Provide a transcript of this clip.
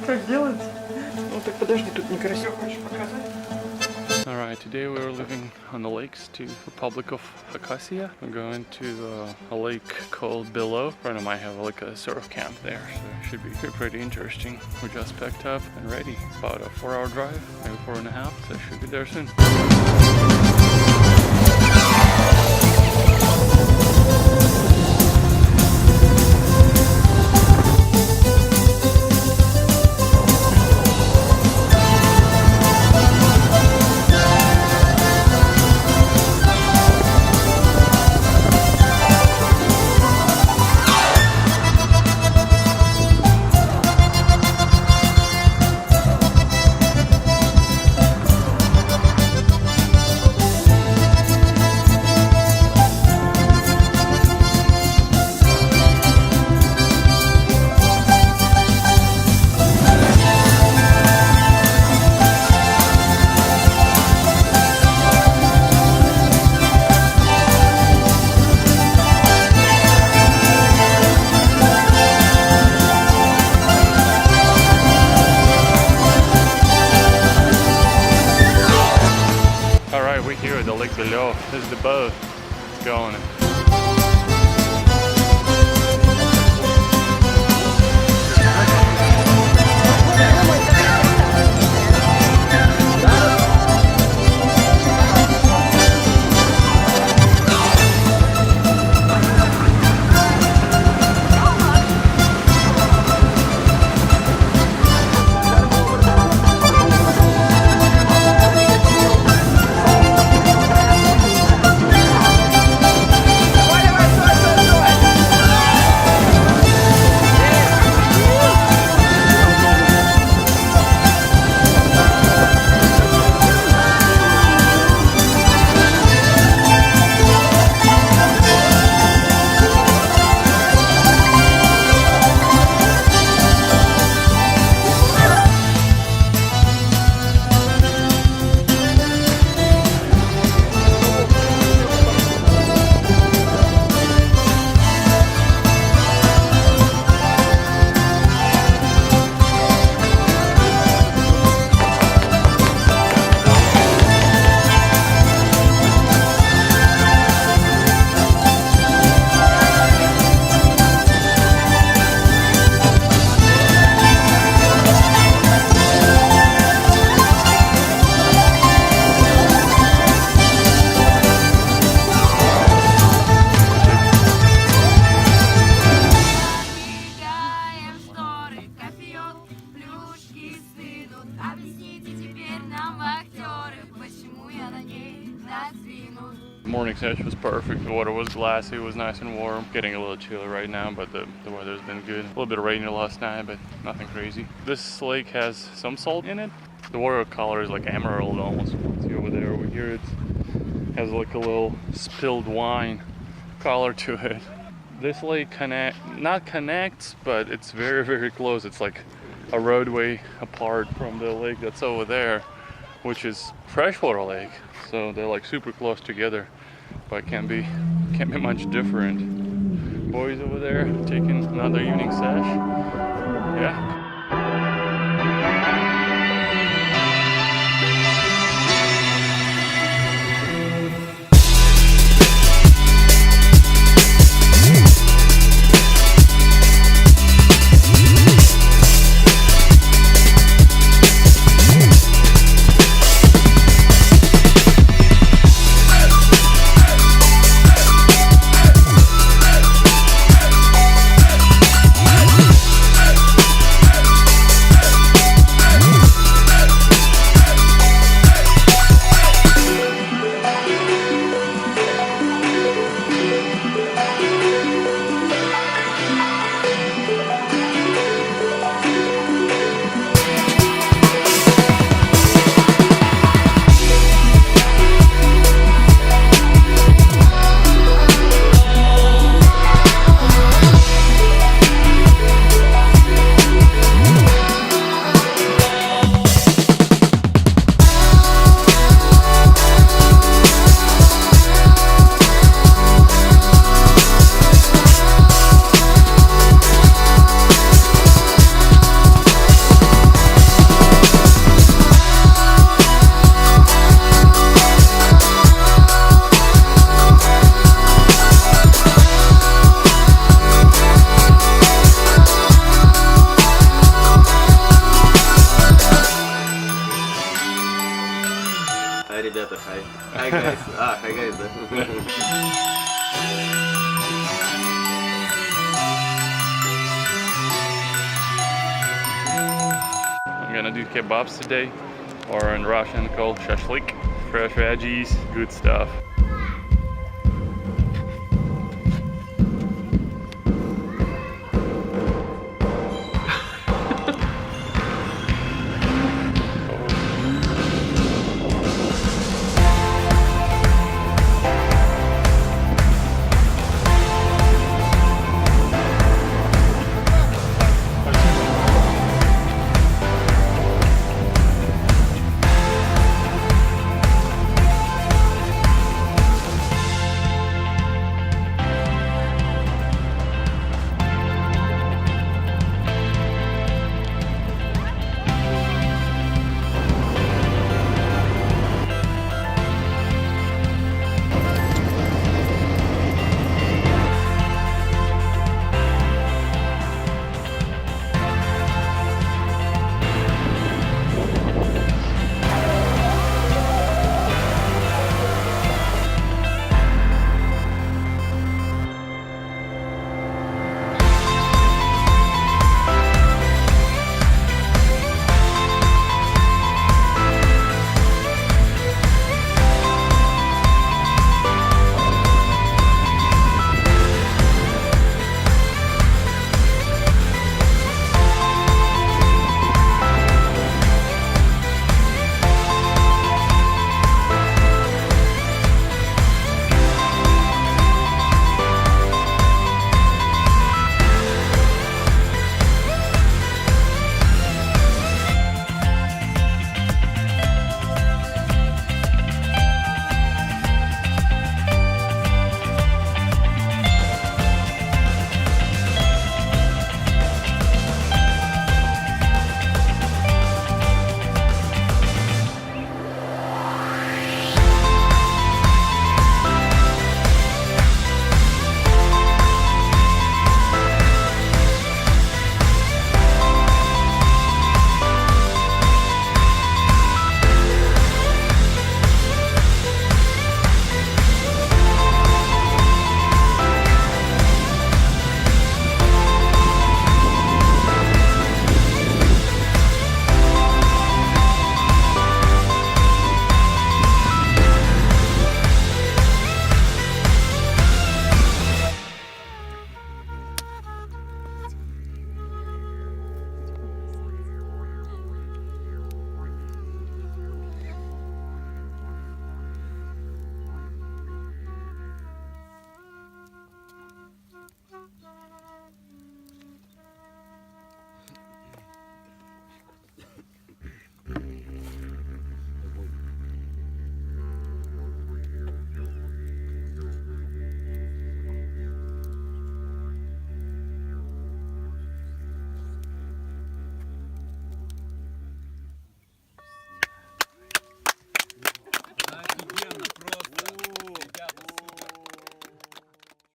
Как делать? Ну так подожди, тут некрасиво, хочешь показать? Alright, today we are living on the lakes to Republic of Khakasiya. We're going to a lake called Bele. A friend of mine have like a surf camp there, so it should be pretty interesting. We just packed up and ready. About a 4-hour drive, maybe 4.5, so I should be there soon. Here at the lake below. This is the boat. It's going. The morning session was perfect. The water was glassy, it was nice and warm. Getting a little chilly right now, but the weather's been good. A little bit of rain last night, but nothing crazy. This lake has some salt in it. The water color is like emerald almost. See over there, over here it has like a little spilled wine color to it. This lake not connects, but it's very, very close. It's like a roadway apart from the lake that's over there, which is freshwater lake. So they're like super close together, but can't be much different. Boys over there taking another evening sesh. Yeah. ребята, hi. Hi guys. Hi guys, да. I'm gonna do kebabs today, or in Russian called shashlik. Fresh veggies, good stuff.